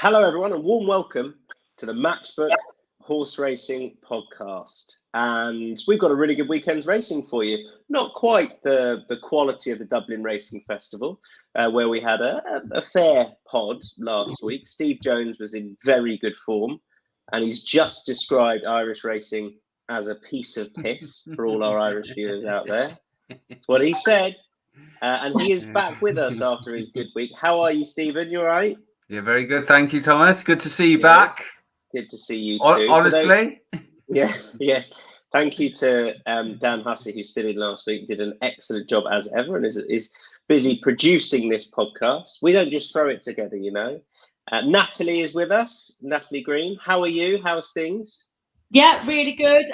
Hello, everyone, and warm welcome to the Matchbook Horse Racing Podcast. And we've got a really good weekend's racing for you. Not quite the quality of the Dublin Racing Festival, where we had a fair pod last week. Steve Jones was in very good form, and he's just described Irish racing as a piece of piss for all our Irish viewers out there. That's what he said. And he is back with us after his good week. How are you, Stephen? You all right? Yeah, very good. Thank you, Thomas. Good to see you back. Good to see you too. Honestly. Yes. Thank you to Dan Hussey, who stood in last week, did an excellent job as ever, and is busy producing this podcast. We don't just throw it together, you know. Natalie is with us. Natalie Green. How are you? How's things? Yeah, really good.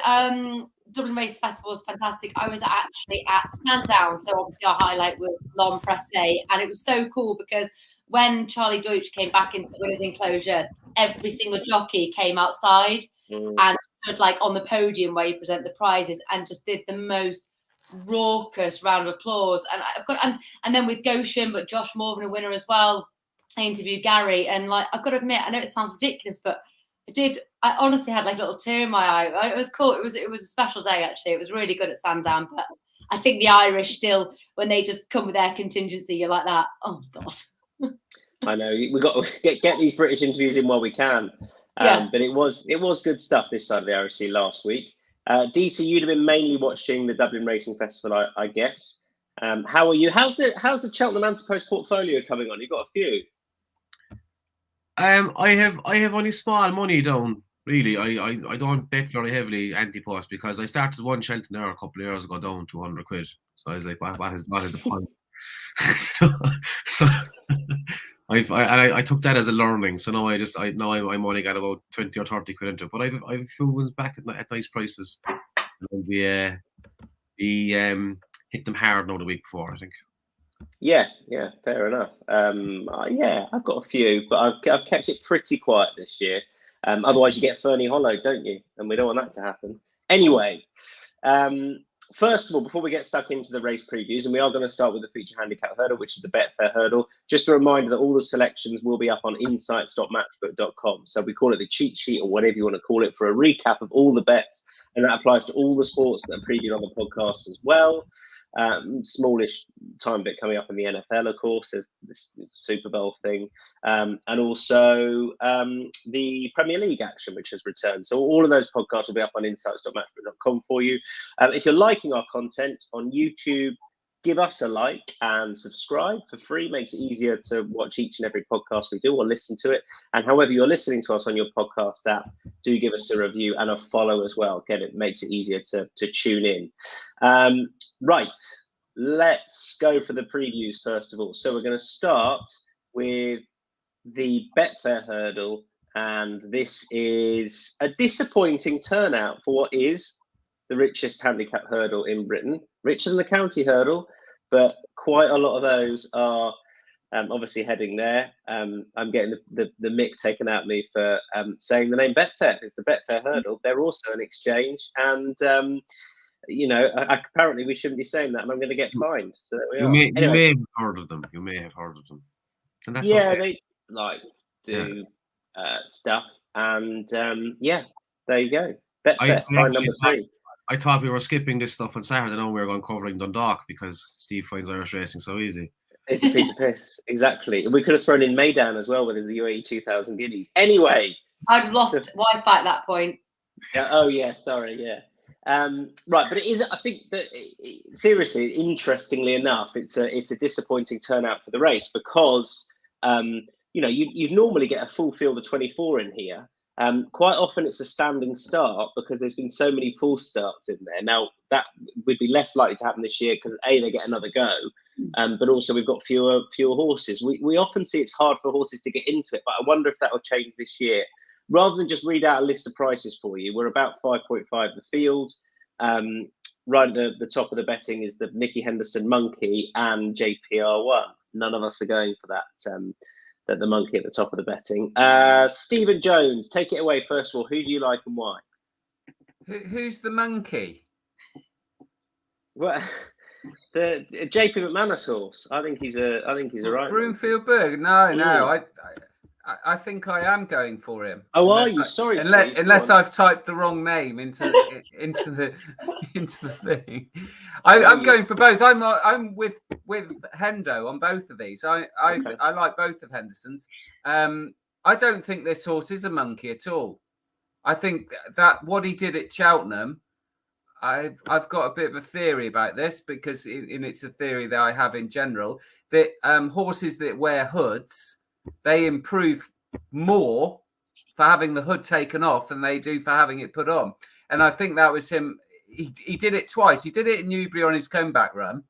Dublin Race Festival was fantastic. I was actually at Sandown, so obviously our highlight was L'Homme Pressé, and it was so cool because when Charlie Deutsch came back into the winner's enclosure, every single jockey came outside and stood like on the podium where you present the prizes and just did the most raucous round of applause. And then with Goshen, but Josh Morgan a winner as well. I interviewed Gary, and like I've got to admit, I know it sounds ridiculous, but I honestly had like a little tear in my eye. It was cool. It was a special day actually. It was really good at Sandown, but I think the Irish still, when they just come with their contingency, you're like that. Oh God. I know we've got to get these British interviews in while we can. But it was good stuff this side of the Irish Sea last week. Deasy, you'd have been mainly watching the Dublin Racing Festival, I guess. How are you? How's the Cheltenham Antipost portfolio coming on? You've got a few. I have only small money down. Really, I don't bet very heavily Antipost because I started one Cheltenham there a couple of years ago down to 100 quid. So I was like, what is the point? so I took that as a learning. So now I'm only got about 20 or 30 quid into it. But I've a few ones back at nice prices. And we hit them hard now the week before, I think. Yeah, fair enough. I've got a few, but I've kept it pretty quiet this year. Otherwise, you get Fernie Hollow, don't you? And we don't want that to happen. Anyway, first of all, before we get stuck into the race previews, and we are going to start with the feature handicap hurdle, which is the Betfair Hurdle. Just a reminder that all the selections will be up on insights.matchbook.com. So we call it the cheat sheet or whatever you want to call it for a recap of all the bets. And that applies to all the sports that are previewed on the podcast as well. Smallish time bit coming up in the NFL, of course. There's this Super Bowl thing. And also the Premier League action, which has returned. So all of those podcasts will be up on insights.matchbook.com for you. If you're liking our content on YouTube, give us a like and subscribe for free. Makes it easier to watch each and every podcast we do or listen to it. And however you're listening to us on your podcast app, do give us a review and a follow as well. Again, it makes it easier to tune in. Right, let's go for the previews first of all. So we're going to start with the Betfair Hurdle. And this is a disappointing turnout for what is the richest handicap hurdle in Britain, richer than the county hurdle, but quite a lot of those are obviously heading there. I'm getting the mick taken out of me for saying the name Betfair. It's the Betfair Hurdle. They're also an exchange, and apparently we shouldn't be saying that, and I'm going to get fined. So there we are. You may have heard of them. And that's okay. They like do stuff, and there you go. Betfair, fine number 3. I thought we were skipping this stuff on Saturday. Now we were going covering Dundalk because Steve finds Irish racing so easy. It's a piece of piss, exactly. We could have thrown in Maidan as well, with the UAE 2000 guineas. Anyway, I'd lost Wi-Fi at that point. Yeah. Oh yeah. Sorry. Yeah. Right, but it is. I think that seriously, interestingly enough, it's a disappointing turnout for the race because you normally get a full field of 24 in here. Quite often it's a standing start because there's been so many full starts in there. Now that would be less likely to happen this year because they get another go, but also we've got fewer horses. We often see it's hard for horses to get into it, but I wonder if that will change this year. Rather than just read out a list of prices for you, we're about 5.5 the field. Right at the top of the betting is the Nicky Henderson Monkey and JPR1. None of us are going for that. The monkey at the top of the betting. Stephen Jones, take it away. First of all, who do you like and why? Who's the monkey? Well, the JP McManus horse. I think he's a right. Broomfield Berg. No. I think I am going for him. Oh, are you? Sorry, Steve. Unless I've typed the wrong name into the thing. I'm going for both. I'm with Hendo on both of these. I like both of Henderson's. I don't think this horse is a monkey at all. I think that what he did at Cheltenham, I've got a bit of a theory about this, because it's a theory that I have in general, that horses that wear hoods, they improve more for having the hood taken off than they do for having it put on. And I think that was him. He did it twice. He did it in Newbury on his comeback run,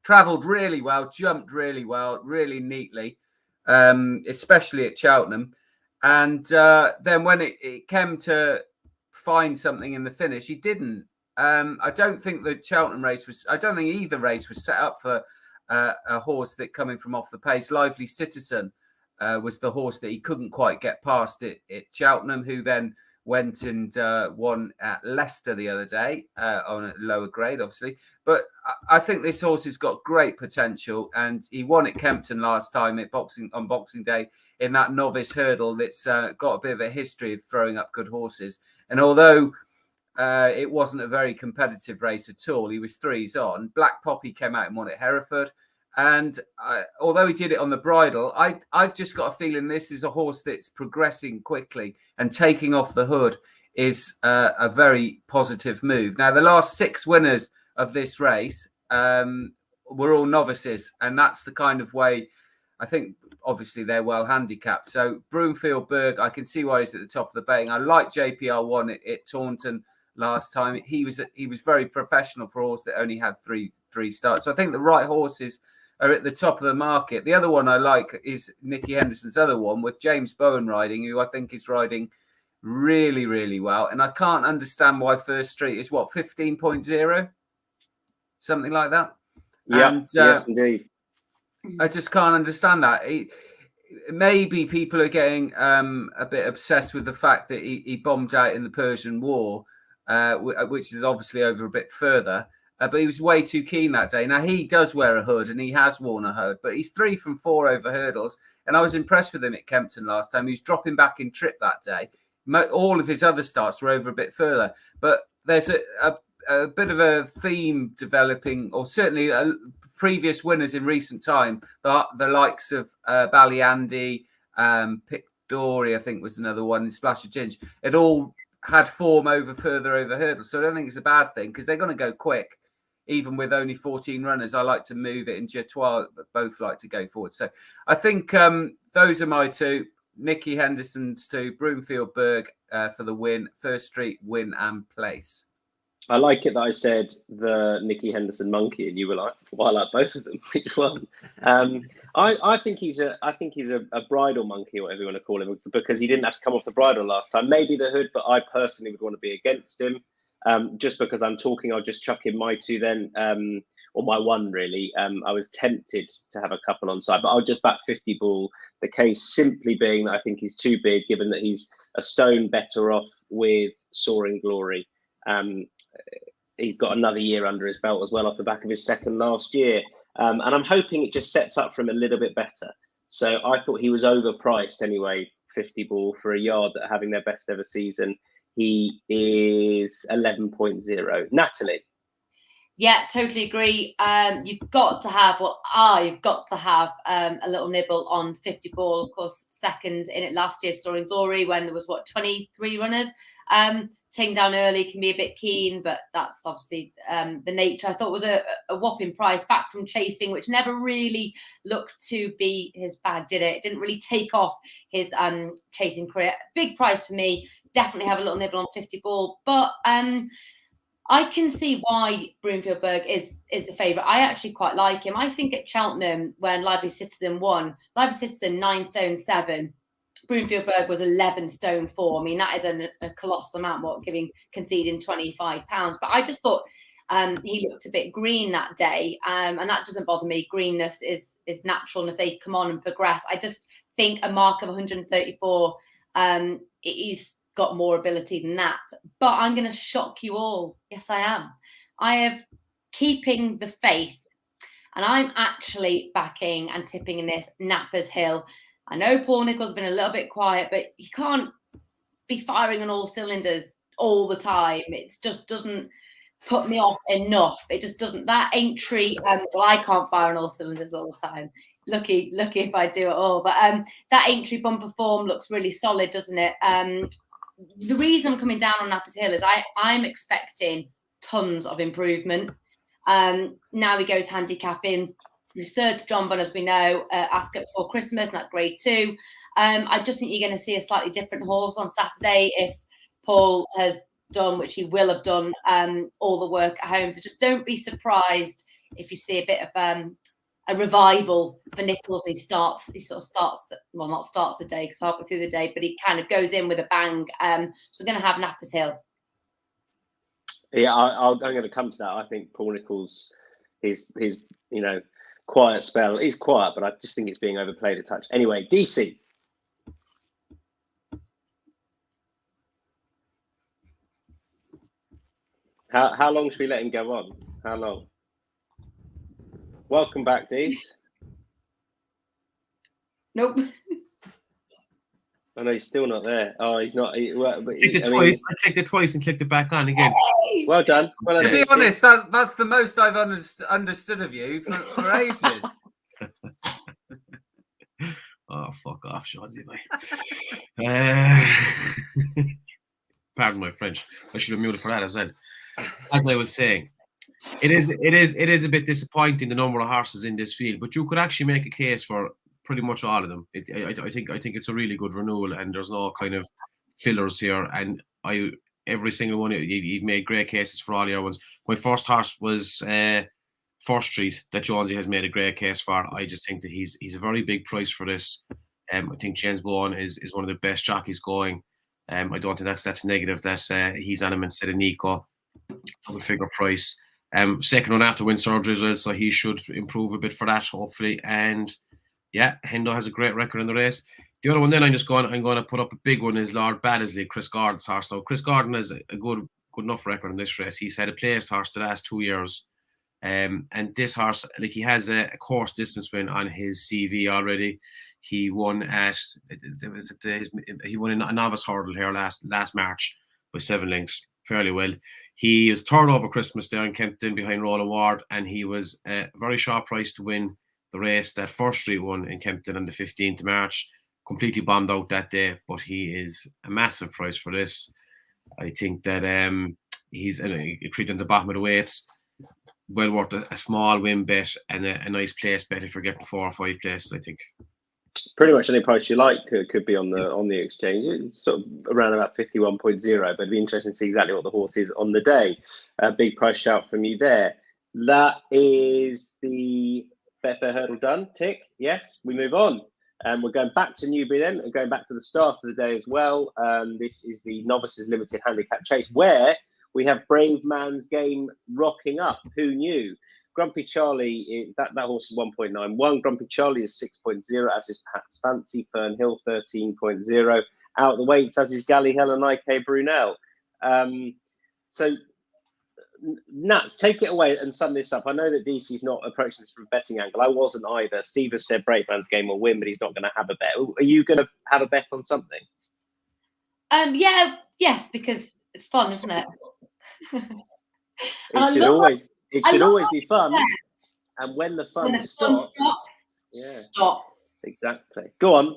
travelled really well, jumped really well, really neatly, especially at Cheltenham. And then when it came to find something in the finish, he didn't. I don't think the Cheltenham race was, I don't think either race was set up for a horse that coming from off the pace. Lively Citizen was the horse that he couldn't quite get past at Cheltenham, who then went and won at Leicester the other day on a lower grade, obviously. But I think this horse has got great potential, and he won at Kempton last time on Boxing Day in that novice hurdle that's got a bit of a history of throwing up good horses. And although it wasn't a very competitive race at all, he was 3s on. Black Poppy came out and won at Hereford. And although he did it on the bridle, I've just got a feeling this is a horse that's progressing quickly, and taking off the hood is a very positive move. Now, the last 6 winners of this race were all novices, and that's the kind of way, I think, obviously they're well handicapped. So Broomfield Berg, I can see why he's at the top of the betting. I like JPR1 at Taunton last time. He was very professional for a horse that only had three starts. So I think the right horses are at the top of the market. The other one I like is Nicky Henderson's other one, with James Bowen riding, who I think is riding really, really well. And I can't understand why First Street is 15.0, something like that. Yeah, and, yes, indeed. I just can't understand that. Maybe people are getting a bit obsessed with the fact that he bombed out in the Persian War, which is obviously over a bit further. But he was way too keen that day. Now, he does wear a hood, and he has worn a hood, but he's 3 from 4 over hurdles. And I was impressed with him at Kempton last time. He was dropping back in trip that day. All of his other starts were over a bit further. But there's a bit of a theme developing, or certainly previous winners in recent time, the likes of Ballyandy, Pictory, I think was another one, and Splash of Ginge, it all had form further over hurdles. So I don't think it's a bad thing, because they're going to go quick. Even with only 14 runners, I like to move it, and Jetois both like to go forward. So I think those are my 2. Nicky Henderson's 2, Broomfield Berg for the win, First Street win and place. I like it that I said the Nicky Henderson monkey, and you were like, well, I like both of them. Which one? I think he's a bridle monkey, or whatever you want to call him, because he didn't have to come off the bridle last time. Maybe the hood, but I personally would want to be against him. Just because I'm talking, I'll just chuck in my 2 then, or my 1 really. I was tempted to have a couple on side, but I'll just back 50 ball. The case simply being that I think he's too big, given that he's a stone better off with Soaring Glory. He's got another year under his belt as well, off the back of his second last year. And I'm hoping it just sets up for him a little bit better. So I thought he was overpriced anyway, 50 ball for a yard that are having their best ever season. He is 11.0. Natalie? Yeah, totally agree. You've got to have, I've got to have a little nibble on 50 ball. Of course, second in it last year, Soaring Glory, when there was 23 runners. Taking down early can be a bit keen, but that's obviously the nature. I thought it was a whopping price, back from chasing, which never really looked to be his bag, did it? It didn't really take off his chasing career. Big price for me. Definitely have a little nibble on 50 ball, but I can see why Broomfield Berg is the favourite. I actually quite like him. I think at Cheltenham, when Lively Citizen won, Lively Citizen 9 stone 7. Broomfield Berg was 11 stone 4. I mean, that is a colossal amount, conceding £25. But I just thought he looked a bit green that day, and that doesn't bother me. Greenness is natural, and if they come on and progress, I just think a mark of 134, he's got more ability than that. But I'm going to shock you all. Yes, I am. I am keeping the faith, and I'm actually backing and tipping in this Nappers Hill. I know Paul Nicholls has been a little bit quiet, but he can't be firing on all cylinders all the time. It just doesn't put me off enough. It just doesn't. That entry, well, I can't fire on all cylinders all the time. Lucky if I do it all. But that entry bumper form looks really solid, doesn't it? The reason I'm coming down on Nappers Hill is I'm expecting tons of improvement. Now he goes handicapping. He's third to John Bunn, as we know, Ascot before Christmas, not grade 2. I just think you're going to see a slightly different horse on Saturday if Paul has done, which he will have done, all the work at home. So just don't be surprised if you see a bit of a revival for Nicholls. He not starts the day because halfway through the day, but he kind of goes in with a bang. So we're going to have Nappers Hill. Yeah, I'm going to come to that. I think Paul Nicholls, his quiet spell is quiet, but I just think it's being overplayed a touch. Anyway, Deasy. How long should we let him go on? How long? Welcome back, Dees. Nope. I know he's still not there. Oh, he's not. I clicked it twice and clicked it back on again. Hey! Well done. Well To be honest, that's the most I've understood of you for ages. Oh, fuck off, Shawsy, mate. Pardon my French. I should have muted for that as well. As I was saying, it is a bit disappointing the number of horses in this field, but you could actually make a case for pretty much all of them. I think it's a really good renewal, and there's no kind of fillers here. And every single one, you've made great cases for all your ones. My first horse was First Street that Jonesy has made a great case for. I just think that he's a very big price for this. I think James Bowen is one of the best jockeys going. I don't think that's negative that he's on him instead of Nico. Double figure price. Second one after win surgery as well, so he should improve a bit for that, hopefully. And yeah, Hendo has a great record in the race. The other one then I'm going to put up a big one is Lord Baddesley, Chris Gordon's horse. Now, Chris Gordon has a good enough record in this race. He's had a placed horse the last 2 years. And this horse, like, he has a course distance win on his CV already. He won he won a novice hurdle here last March by 7 lengths, fairly well. He was third over Christmas there in Kempton behind Roland Ward, and he was a very sharp price to win the race that First Street won in Kempton on the 15th of March. Completely bombed out that day, but he is a massive price for this. I think that he's creeping at the bottom of the weights. Well worth a small win bet and a nice place bet if you're getting 4 or 5 places, I think. Pretty much any price you like could be on the exchange. It's sort of around about 51.0, but it'd be interesting to see exactly what the horse is on the day. A big price shout from you there. That is the Betfair Hurdle done. Tick. Yes, we move on. We're going back to Newbury then, and going back to the start of the day as well. This is the Novices Limited Handicap Chase, where we have Brave Man's Game rocking up. Who knew? Grumpy Charlie, is that horse is 1.91. Grumpy Charlie is 6.0, as is Pat's Fancy. Fern Hill 13.0. Out the weights, as is Galley Hell and IK Brunel. So, Nats, take it away and sum this up. I know that DC's not approaching this from a betting angle. I wasn't either. Steve has said Brave Man's Game will win, but he's not going to have a bet. Are you going to have a bet on something? Yes, because it's fun, isn't it? It should always be fun. And when the fun stops, stop. Exactly. Go on.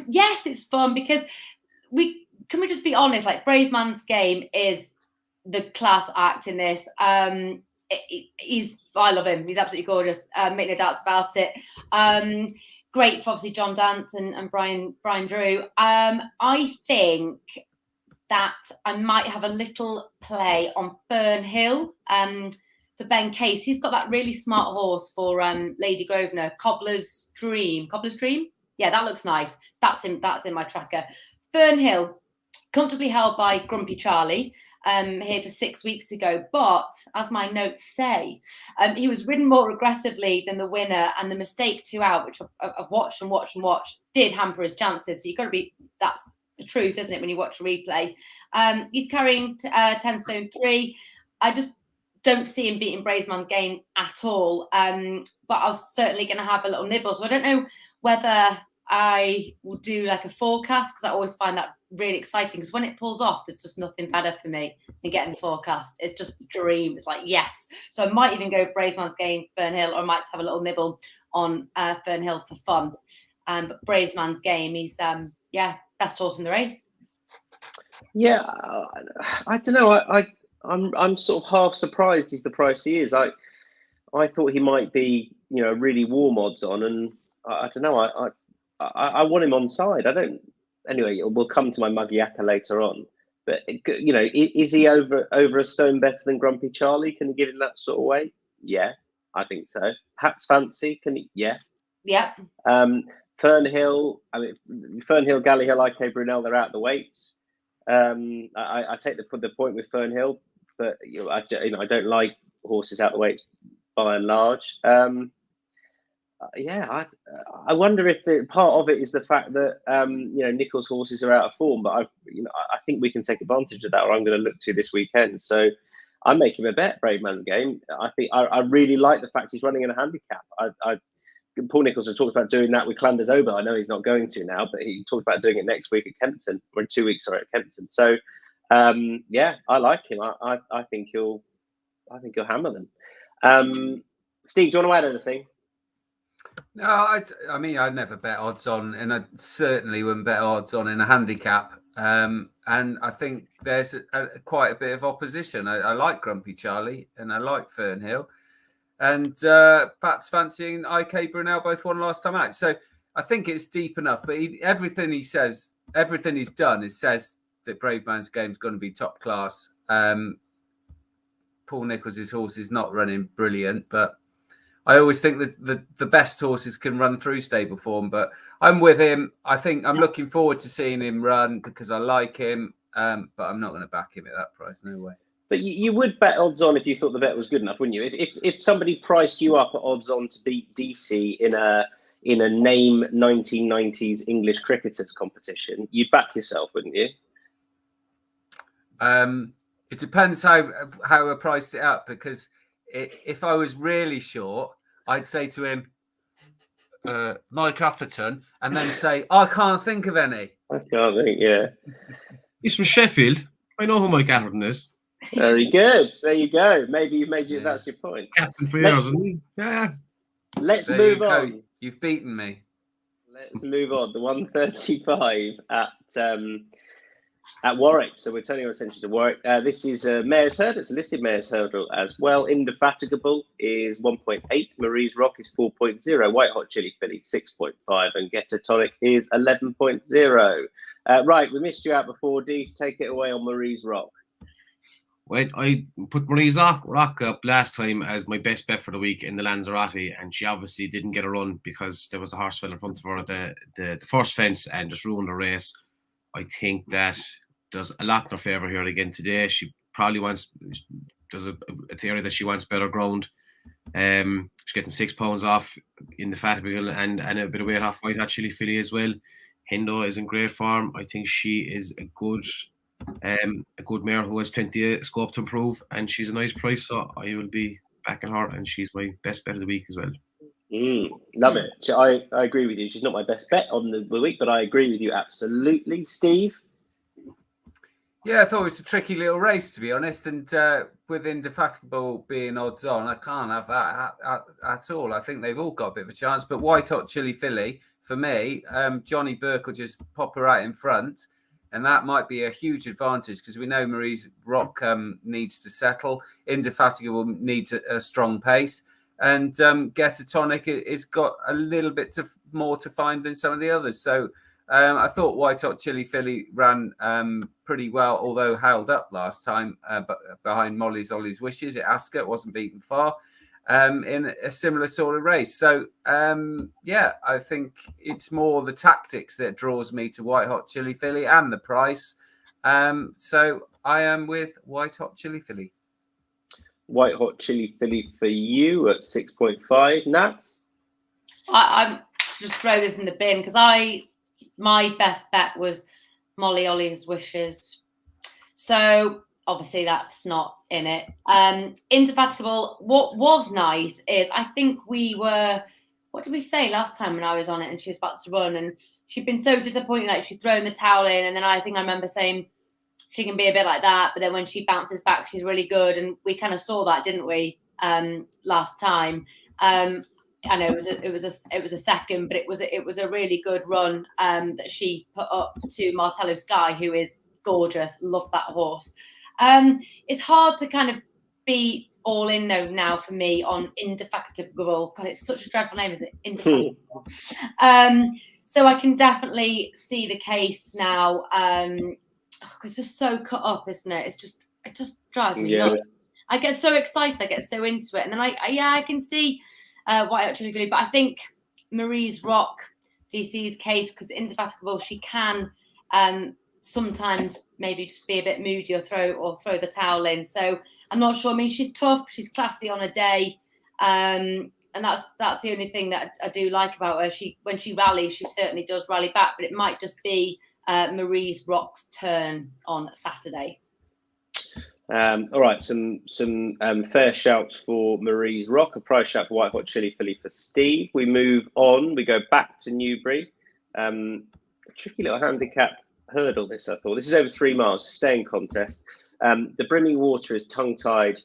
Yes, it's fun because we just be honest, like Brave Man's Game is the class act in this. I love him. He's absolutely gorgeous. Make no doubts about it. Great for obviously John Dance and Brian Drew. I think that I might have a little play on Fern Hill for Ben Case. He's got that really smart horse for Lady Grosvenor, Cobbler's Dream. Yeah, that looks nice. That's in my tracker. Fern Hill, comfortably held by Grumpy Charlie, here just 6 weeks ago. But as my notes say, he was ridden more aggressively than the winner, and the mistake 2 out, which I've watched, did hamper his chances. So you've got to be, that's the truth, isn't it, when you watch a replay? He's carrying 10 stone 3. I just don't see him beating Brave Man's Game at all. But I was certainly going to have a little nibble. So I don't know whether I will do like a forecast because I always find that really exciting. Because when it pulls off, there's just nothing better for me than getting the forecast. It's just a dream. It's like, yes. So I might even go Bravesman's Game, Fernhill, or I might have a little nibble on Fernhill for fun. But Bravesman's Game, he's best horse in the race. Yeah, I don't know. I'm sort of half surprised he's the price he is. I thought he might be, really warm odds on, and I don't know. I want him on side. I don't. Anyway, we'll come to my Michaél later on. But is he over a stone better than Grumpy Charlie? Can he give him that sort of weight? Yeah, I think so. Pat's Fancy, can he? Yeah. Yeah. Fernhill. I mean, Fernhill, Galleyhill, IK Brunel, they're out the weights. I take the point with Fernhill, but I don't like horses out the weights by and large. I wonder if part of it is the fact that Nichol's horses are out of form, but I think we can take advantage of that, or I'm going to look to this weekend. So I'm making a bet, Bravesman's Game. I think I really like the fact he's running in a handicap. Paul Nicholls has talked about doing that with Clanders Over. I know he's not going to now, but he talked about doing it next week at Kempton, or in 2 weeks, at Kempton. So I like him. I think he'll hammer them. Steve, do you want to add anything? No, I mean, I'd never bet odds on, and I certainly wouldn't bet odds on in a handicap. And I think there's quite a bit of opposition. I like Grumpy Charlie, and I like Fernhill. And Pat's Fancy and IK Brunel both won last time out. So I think it's deep enough. But everything he's done says that Bravesman's Game is going to be top class. Paul Nicholls' horse is not running brilliant, but I always think that the best horses can run through stable form. But I'm with him. I think I'm looking forward to seeing him run because I like him. But I'm not going to back him at that price. No way. But you would bet odds on if you thought the bet was good enough, wouldn't you? If somebody priced you up at odds on to beat Deasy in a name 1990s English cricketers competition, you'd back yourself, wouldn't you? It depends how I priced it up, because if I was really short, I'd say to him, Mike Atherton, and then say, I can't think of any. I can't think, yeah. He's from Sheffield. I know who Mike Atherton is. Very good. There you go. Maybe you've made that's your point. Captain for years, isn't he? Yeah. Let's move on. You've beaten me. Let's move on. The 135 at Warwick. So we're turning our attention to Warwick. This is a Mare's Hurdle. It's a listed Mare's Hurdle as well. Indefatigable is 1.8. Marie's Rock is 4.0. White Hot Chili Filly 6.5. And Get a Tonic is 11.0. Right, we missed you out before. Dees, take it away on Marie's Rock. Well, I put Marie's Rock up last time as my best bet for the week in the Lanzarote, and she obviously didn't get a run because there was a horse fell in front of her at the first fence and just ruined the race. I think that there's a lot in her favour here again today. She probably there's a theory that she wants better ground. She's getting 6 pounds off Indefatigable and a bit of weight off White Hot Chili Filly as well. Hendo is in great form. I think she is a good mare who has plenty of scope to improve, and she's a nice price, so I will be backing her, and she's my best bet of the week as well. Love it. I agree with you. She's not my best bet on the week, but I agree with you absolutely. Steve? Yeah, I thought it was a tricky little race, to be honest, and with Indefatigable being odds on, I can't have that at all. I think they've all got a bit of a chance, but White Hot Chili Filly, for me, Johnny Burke will just pop her out in front, and that might be a huge advantage because we know Marie's Rock needs to settle. Indefatigable needs a strong pace. And Get a Tonic has got a little bit more to find than some of the others. So I thought White Hot Chili Filly ran pretty well, although held up last time but behind Ollie's Wishes at Ascot. Wasn't beaten far in a similar sort of race. So, I think it's more the tactics that draws me to White Hot Chili Filly and the price. So I am with White Hot Chili Filly. White Hot Chili Filly for you at 6.5. Nat? I'm just throw this in the bin because my best bet was Ollie's Wishes. So obviously that's not in it. Indefatigable. What was nice is I think we were what did we say last time when I was on it and she was about to run, and she'd been so disappointed, like she'd thrown the towel in, and then I think I remember saying she can be a bit like that, but then when she bounces back, she's really good, and we kind of saw that, didn't we, last time? I know it was a second, but it was a really good run that she put up to Martello Sky, who is gorgeous. Love that horse. It's hard to kind of be all in though now for me on Indefatigable. God, it's such a dreadful name, isn't it? Indefatigable. So I can definitely see the case now. It's just so cut up, isn't it? It just drives me nuts. I get so excited, I get so into it, and then I can see what I actually feel. But I think Marie's Rock, DC's case, because Indefatigable, she can sometimes maybe just be a bit moody or throw the towel in. So I'm not sure. I mean, she's tough, she's classy on a day, and that's the only thing that I do like about her. When she rallies, she certainly does rally back, but it might just be Marie's Rock's turn on Saturday. All right, some fair shouts for Marie's Rock, a price shout for White Hot Chili Filly for Steve. We move on. We go back to Newbury. A tricky little handicap hurdle. This I thought. This is over 3 miles, staying contest. The Brimming Water is tongue-tied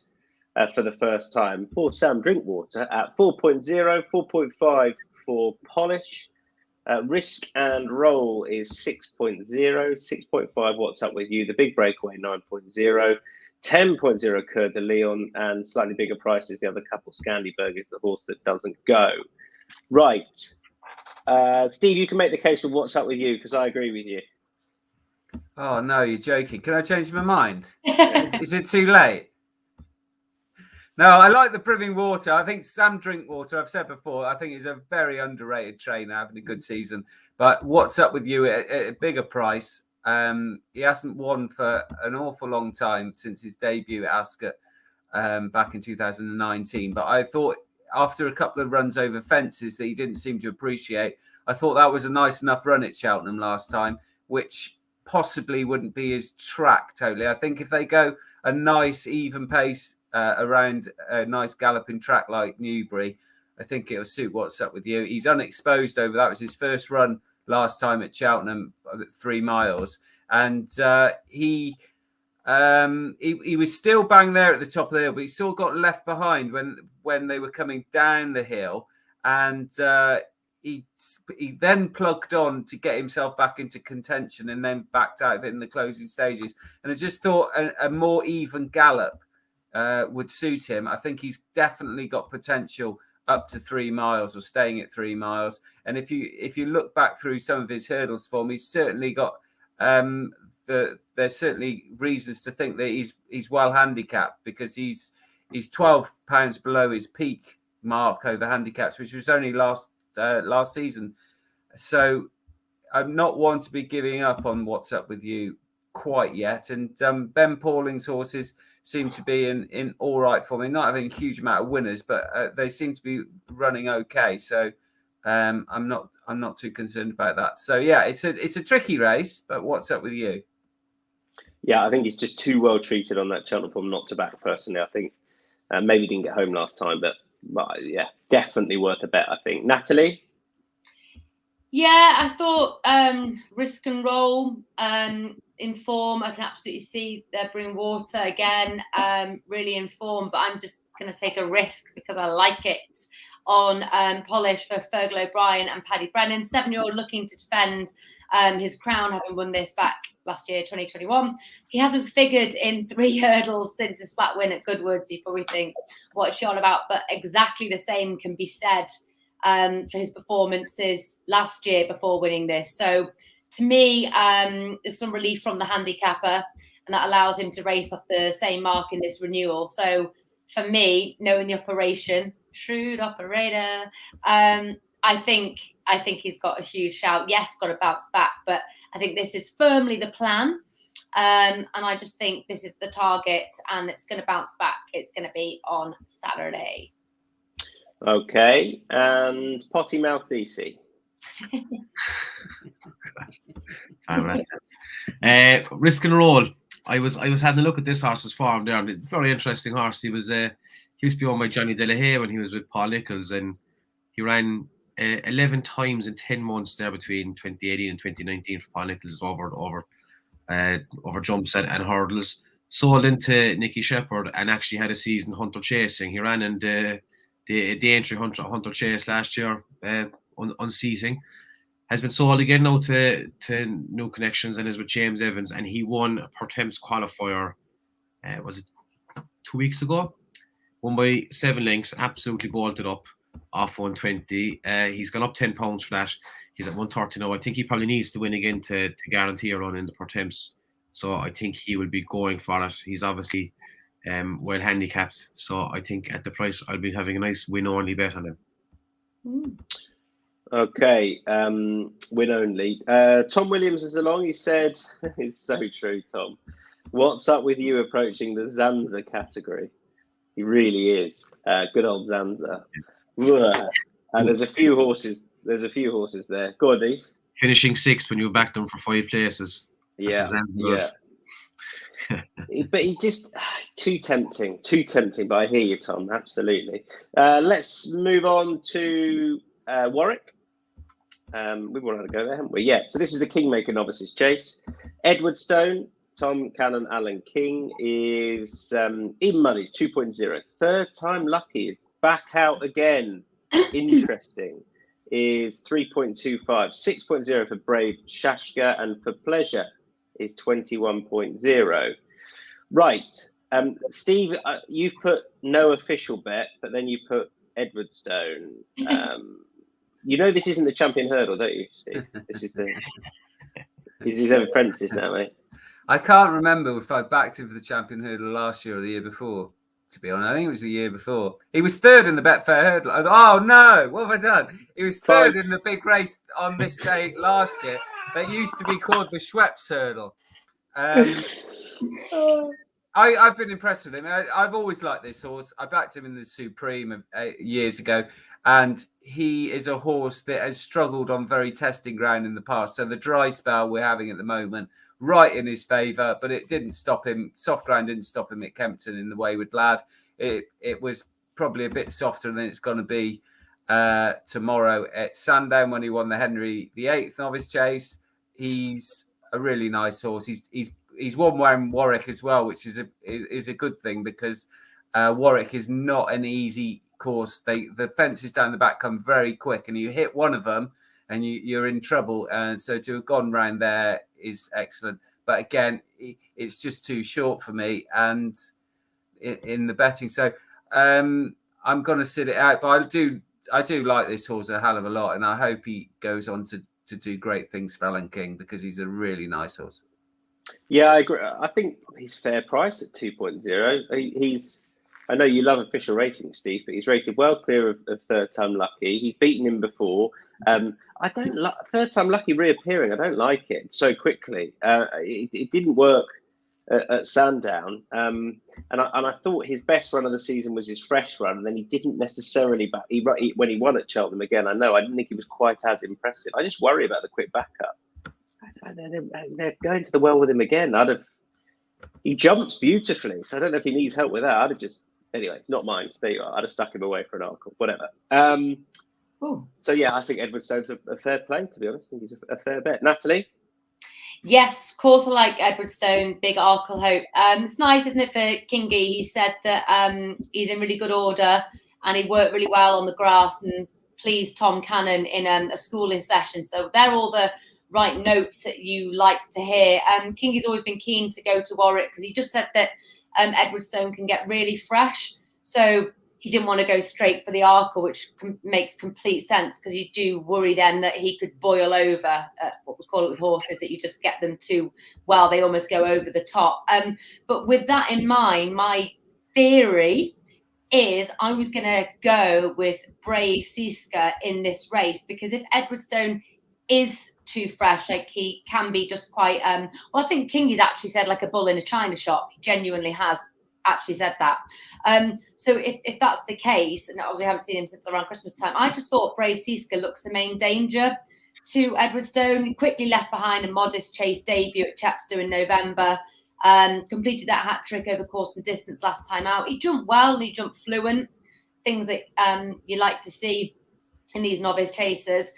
for the first time for Sam Drinkwater at 4.0, 4.5 for Polish. Risk and Roll is 6.0, 6.5 What's Up With You, the big breakaway 9.0, 10.0 Coeur de Leon, and slightly bigger prices, the other couple. Scandyberg is the horse that doesn't go. Right. Steve, you can make the case for What's Up With You, because I agree with you. Oh, no, you're joking. Can I change my mind? Is it too late? No, I like the Brimming Water. I think Sam Drinkwater, I've said before, I think he's a very underrated trainer, having a good season. But What's Up With You at a bigger price? He hasn't won for an awful long time since his debut at Ascot back in 2019. But I thought after a couple of runs over fences that he didn't seem to appreciate, I thought that was a nice enough run at Cheltenham last time, which possibly wouldn't be his track totally. I think if they go a nice even pace around a nice galloping track like Newbury, I think it'll suit What's Up With You. He's unexposed over that. Was his first run last time at Cheltenham, 3 miles, and he was still bang there at the top of the hill, but he still got left behind when they were coming down the hill, and he then plugged on to get himself back into contention and then backed out of it in the closing stages. And I just thought a more even gallop would suit him. I think he's definitely got potential up to 3 miles or staying at 3 miles. And if you look back through some of his hurdles form, he's certainly got there's certainly reasons to think that he's well handicapped, because he's £12 below his peak mark over handicaps, which was only last season. So I'm not one to be giving up on What's Up With You quite yet. And Ben Pauling's horses seem to be in all right form. They're not having a huge amount of winners, but they seem to be running okay. So I'm not too concerned about that. So yeah, it's a tricky race, but What's Up With You? Yeah, I think he's just too well treated on that Cheltenham form not to back personally. I think maybe he didn't get home last time, but yeah, definitely worth a bet, I think. Natalie? Yeah, I thought Risk and Roll in form. I can absolutely see they're bringing water again, really in form, but I'm just going to take a risk because I like it on Polish for Fergal O'Brien and Paddy Brennan. 7-year-old looking to defend his crown, having won this back last year, 2021. He hasn't figured in 3 hurdles since his flat win at Goodwood. So you probably think, what's she on about? But exactly the same can be said for his performances last year before winning this. So to me, there's some relief from the handicapper, and that allows him to race off the same mark in this renewal. So for me, knowing the operation, shrewd operator, I think he's got a huge shout. Yes, got to bounce back, but I think this is firmly the plan. And I just think this is the target, and it's going to bounce back. It's going to be on Saturday. Okay, and Potty Mouth DC. Risk and Roll. I was having a look at this horse's form there. Very interesting horse. He used to be owned by Johnny Delahaye when he was with Paul Nichols, and he ran 11 times in 10 months there between 2018 and 2019 for Paul Nichols over jumps and hurdles. Sold into Nicky Shepherd and actually had a season hunter chasing. He ran in the entry hunter chase last year on seating. Has been sold again now to New Connections and is with James Evans, and he won a Pertemps qualifier. Was it 2 weeks ago? Won by 7 lengths, absolutely bolted up off 120. He's gone up £10 for that. He's at 130 now. I think he probably needs to win again to guarantee a run in the Pertemps. So I think he will be going for it. He's obviously well handicapped. So I think at the price, I'll be having a nice win-only bet on him. Okay, win only. Tom Williams is along. He said, it's so true, Tom. What's up with you approaching the Zanza category? He really is. Good old Zanza. And there's a few horses. There's a few horses there. Go on, Dees. Finishing 6th when you backed him for 5 places. Yeah. But he just too tempting. But I hear you, Tom. Absolutely. Let's move on to Warwick. We've all had a go there, haven't we? Yeah. So this is the Kingmaker Novices Chase. Edward Stone, Tom Cannon, Alan King is even money's 2.0. Third time lucky is back out again. Interesting. Is 3.25. 6.0 for Brave Shashka, and for Pleasure is 21.0. Right. Steve, you've put no official bet, but then you put Edward Stone. You know this isn't the Champion Hurdle, don't you, Steve? This is he's his own apprentice now, mate. I can't remember if I backed him for the Champion Hurdle last year or the year before. To be honest, I think it was the year before. He was third in the Betfair Hurdle. Oh no, what have I done? He was third in the big race on this day last year that used to be called the Schweppes Hurdle. I've been impressed with him. I've always liked this horse. I backed him in the Supreme years ago, and he is a horse that has struggled on very testing ground in the past. So the dry spell we're having at the moment, right in his favour, but it didn't stop him. Soft ground didn't stop him at Kempton in the Wayward Lad. It was probably a bit softer than it's going to be tomorrow at Sandown when he won the Henry VIII Novice Chase. He's a really nice horse. He's won wearing Warwick as well, which is a good thing because Warwick is not an easy course. The fences down the back come very quick, and you hit one of them and you're in trouble. And so to have gone round there is excellent. But again, it's just too short for me and in the betting. So I'm going to sit it out. But I do like this horse a hell of a lot, and I hope he goes on to do great things for Alan King because he's a really nice horse. Yeah, I agree. I think he's fair price at 2.0. He's. I know you love official ratings, Steve, but he's rated well clear of third time lucky. He's beaten him before. I don't like third time lucky reappearing. I don't like it so quickly. It didn't work at Sandown, and I thought his best run of the season was his fresh run, and then he didn't necessarily. When he won at Cheltenham again, I didn't think he was quite as impressive. I just worry about the quick backup. They're going to the well with him again. He jumps beautifully, so I don't know if he needs help with that. I'd have just. Anyway, it's not mine. So there you are. I'd have stuck him away for an article, whatever. So yeah, I think Edward Stone's a fair play, to be honest. I think he's a fair bet. Natalie? Yes, of course I like Edward Stone, big Arkle Hope. It's nice, isn't it, for Kingy? He said that he's in really good order and he worked really well on the grass and pleased Tom Cannon in a schooling session. So they're all the right notes that you like to hear. Kingy's always been keen to go to Warwick because he just said that Edward Stone can get really fresh. So he didn't want to go straight for the Arkle, which makes complete sense because you do worry then that he could boil over what we call it with horses, that you just get them too well. They almost go over the top. But with that in mind, my theory is I was going to go with Brave Siska in this race because if Edward Stone is too fresh, like he can be just quite well, I think Kingy's actually said like a bull in a china shop. He genuinely has actually said that. So if that's the case, and obviously I haven't seen him since around Christmas time, I just thought Brave Siska looks the main danger to Edward Stone. He quickly left behind a modest chase debut at Chepstow in November, completed that hat-trick over course and distance last time out. He jumped well, he jumped fluent, things that you like to see. in these novice chasers.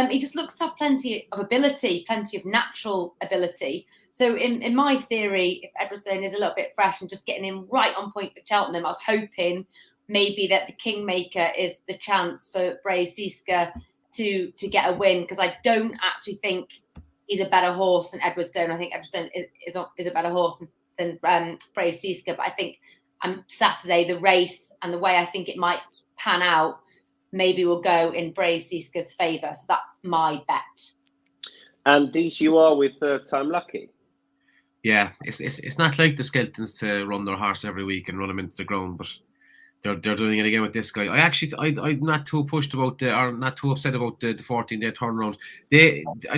He just looks to have plenty of ability, plenty of natural ability. So in my theory, if Edwardstone is a little bit fresh and just getting him right on point for Cheltenham, I was hoping maybe that the Kingmaker is the chance for Brave Siska to get a win, because I don't actually think he's a better horse than Edwardstone. I think Edwardstone is a better horse than Brave Siska, but I think Saturday, the race and the way I think it might pan out, maybe will go in Brave Siska's favour. So that's my bet. And Deasy, you are with Third Time Lucky. Yeah, it's not like the Skeltons to run their horse every week and run him into the ground, but they're doing it again with this guy. I'm not too pushed about or not too upset about the 14-day turnaround.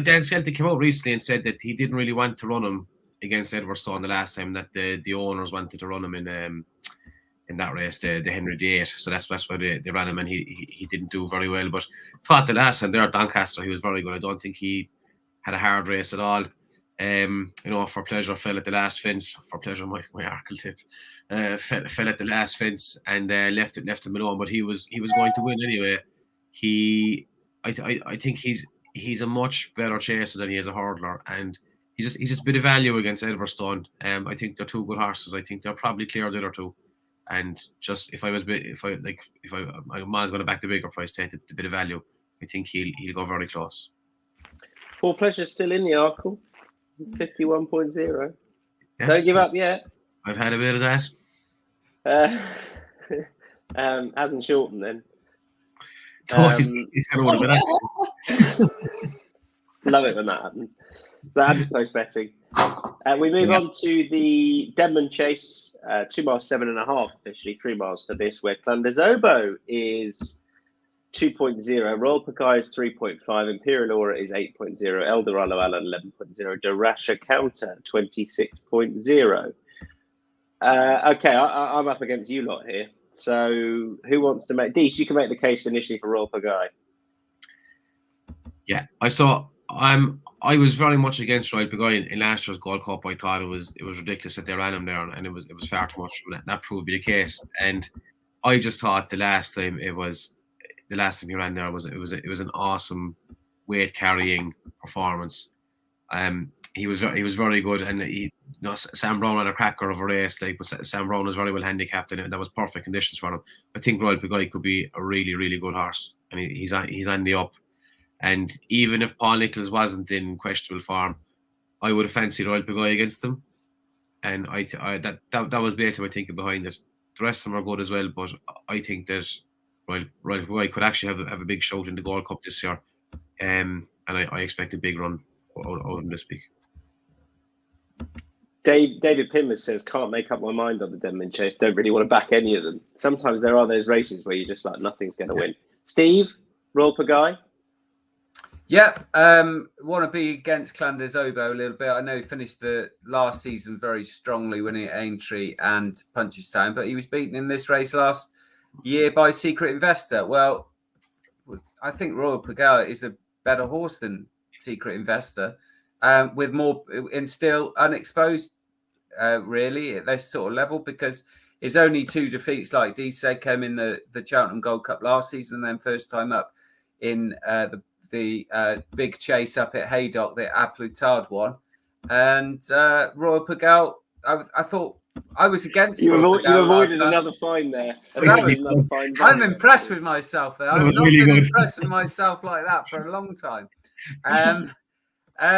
Dan Skelton came out recently and said that he didn't really want to run him against Edwardstone the last time, that the owners wanted to run him in that race, the Henry VIII. So that's why they ran him, and he didn't do very well. But thought the last time there at Doncaster he was very good. I don't think he had a hard race at all. For pleasure fell at the last fence. For pleasure, my Arkle tip fell at the last fence and left him alone. But he was going to win anyway. I think he's a much better chaser than he is a hurdler, and he's just a bit of value against Edwardstone. I think they're two good horses. I think they're probably clear the other two. And just if I was going to back the bigger price, take a bit of value, I think he'll go very close. For pleasure still in the Arkle. 51.0. Yeah. Don't give up yet. I've had a bit of that. Hasn't shortened then. He's going to order that. Love it when that happens. That's post betting. We move on to the Denman Chase, 2 miles 7.5, officially 3 miles for this, where Clanders Oboe is 2.0, Royal Pagai is 3.5, Imperial Aura is 8.0, Eldorado Allen 11.0, Darasha Counter 26.0. Okay, I'm up against you lot here. So who wants to make... Deasy, you can make the case initially for Royal Pagai. Yeah, I was very much against Royal Pagai in last year's Gold Cup. I thought it was ridiculous that they ran him there, and it was far too much. That proved to be the case. And I just thought the last time he ran there it was an awesome weight carrying performance. He was very good, and Sam Brown had a cracker of a race, but Sam Brown was very well handicapped, and that was perfect conditions for him. I think Royal Pagai could be a really, really good horse, and he's on the up. And even if Paul Nicholls wasn't in questionable form, I would have fancied Royal Pagai against them. And that was basically my thinking behind it. The rest of them are good as well, but I think that Royal Pagai could actually have a big shout in the Gold Cup this year. And I expect a big run out of them this week. David Pinman says, can't make up my mind on the Denman Chase. Don't really want to back any of them. Sometimes there are those races where you're just like, nothing's going to win. Steve, Royal Pagai? Yeah, want to be against Clanders Oboe a little bit. I know he finished the last season very strongly, winning at Aintree and Punchestown, but he was beaten in this race last year by Secret Investor. Well, I think Royal Pagai is a better horse than Secret Investor, with more and still unexposed, really, at this sort of level, because his only 2 defeats, like Dee said, came in the Cheltenham Gold Cup last season, and then first time up in the big chase up at Haydock, the Aplutard one. And Royal Pagai, I thought I was against you. You avoided another fine there. I'm impressed with myself there. I've not been impressed with myself like that for a long time.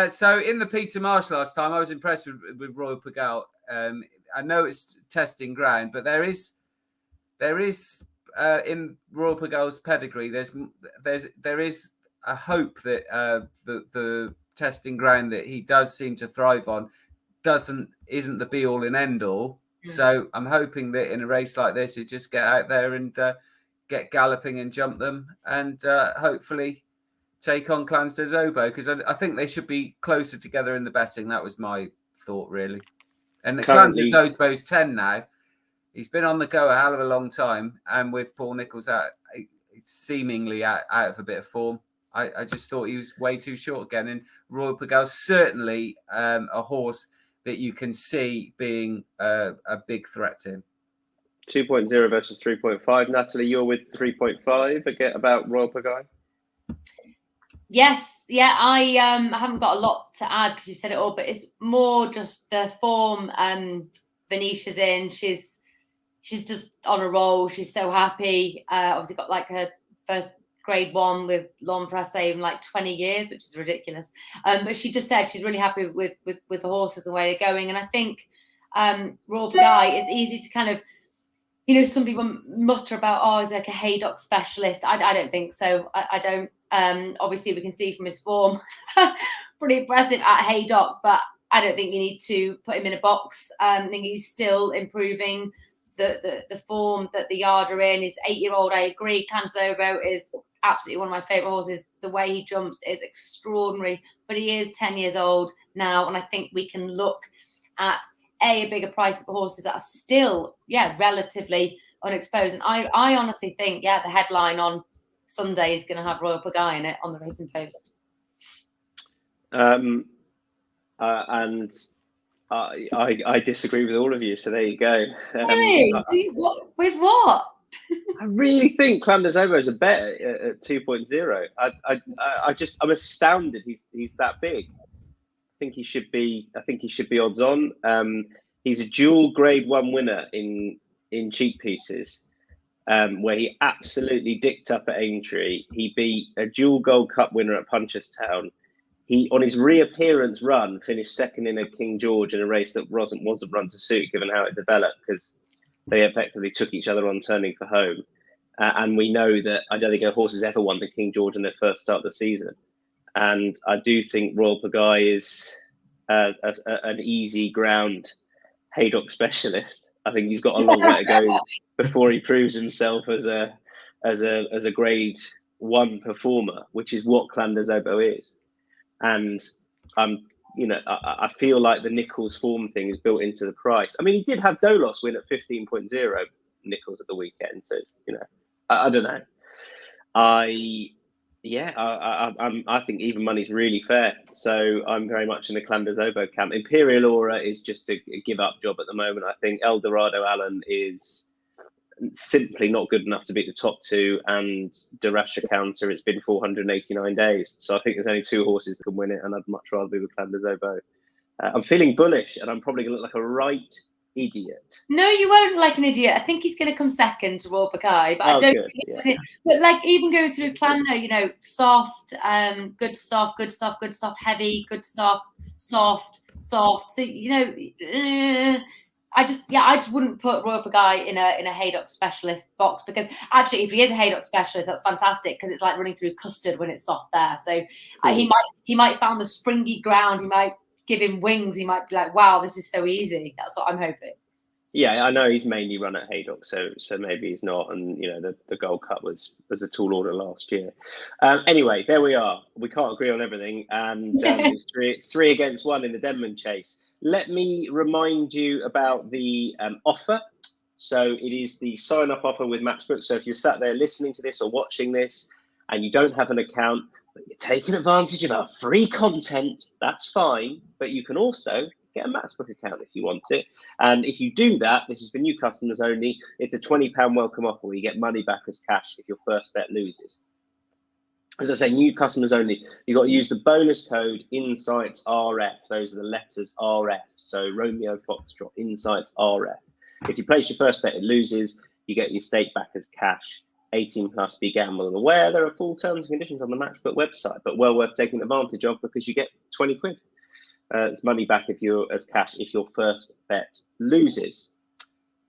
So in the Peter Marsh last time, I was impressed with Royal Pagai. I know it's testing ground, but there is in Royal Pagai's pedigree, there is a hope that the testing ground that he does seem to thrive on isn't the be all and end all. So I'm hoping that in a race like this, you just get out there and get galloping and jump them, and hopefully take on Clanders Oboe, because I think they should be closer together in the betting. That was my thought, really. And Clanders Oboe's 10 now. He's been on the go a hell of a long time, and with Paul Nicholls seemingly out of a bit of form, I just thought he was way too short again. And Royal Pagai certainly a horse that you can see being a big threat to him. 2.0 versus 3.5. Natalie, you're with 3.5 again about Royal Pagai? Yes, yeah, I haven't got a lot to add because you said it all, but it's more just the form Venetia's in. She's just on a roll. She's so happy. Obviously got like her first grade 1 with Lawn Pressé in like 20 years, which is ridiculous. But she just said she's really happy with the horses and where they're going. And I think Royal Guy is easy to kind of, some people mutter about, oh, he's like a Haydock specialist. I don't think so. I don't. Obviously, we can see from his form, pretty impressive at Haydock, but I don't think you need to put him in a box. I think he's still improving the form that the yard are in. His 8-year-old, I agree. Canzobo is absolutely one of my favourite horses. The way he jumps is extraordinary, but he is 10 years old now, and I think we can look at a bigger price for horses that are still, relatively unexposed. And I honestly think, the headline on Sunday is going to have Royal Pagaille in it on the Racing Post. And I disagree with all of you. So there you go. With what? I really think Clanderzobo is a bet at 2.0. I'm astounded he's that big. I think he should be odds on. He's a dual grade 1 winner in cheap pieces, where he absolutely dicked up at Aintree. He beat a dual Gold Cup winner at Punchestown. He, on his reappearance run, finished second in a King George in a race that wasn't run to suit, given how it developed, because they effectively took each other on turning for home. And we know that I don't think a horse has ever won the King George in their first start of the season. And I do think Royal Pagaille is an easy ground Haydock specialist. I think he's got a long way to go before he proves himself as a grade 1 performer, which is what Clanderzobo is. And I feel like the Nichols form thing is built into the price. I mean, he did have Dolos win at 15.0 Nichols at the weekend, so I don't know. I think even money's really fair. So I'm very much in the Clanderzobo camp. Imperial Aura is just a give up job at the moment. I think Eldorado Allen is simply not good enough to beat the top 2, and Darasha Counter, it's been 489 days. So I think there's only 2 horses that can win it, and I'd much rather be with Clanderzobo. I'm feeling bullish, and I'm probably going to look like a right idiot. No, you won't look like an idiot. I think he's going to come second to Royal Pagaille, but I don't think but like even going through Clanno, soft, good soft, heavy, good soft. So I just wouldn't put Royal Pagaille in a Haydock specialist box, because actually, if he is a Haydock specialist, that's fantastic, because it's like running through custard when it's soft there. So he might found the springy ground. He might give him wings. He might be like, wow, this is so easy. That's what I'm hoping. Yeah, I know he's mainly run at Haydock, so maybe he's not. And the Gold Cup was a tall order last year. Anyway, there we are. We can't agree on everything, and it's three against 1 in the Denman Chase. Let me remind you about the offer. So it is the sign-up offer with Matchbooks. So if you're sat there listening to this or watching this and you don't have an account, but you're taking advantage of our free content, that's fine. But you can also get a Matchbook account if you want it. And if you do that, this is for new customers only. It's a £20 welcome offer where you get money back as cash if your first bet loses. As I say, new customers only. You've got to use the bonus code Insights RF. Those are the letters RF. So Romeo Foxtrot, Insights RF. If you place your first bet, it loses. You get your stake back as cash. 18 plus, be gamble and aware. There are full terms and conditions on the Matchbook website, but well worth taking advantage of, because you get 20 quid. It's money back if you're as cash if your first bet loses,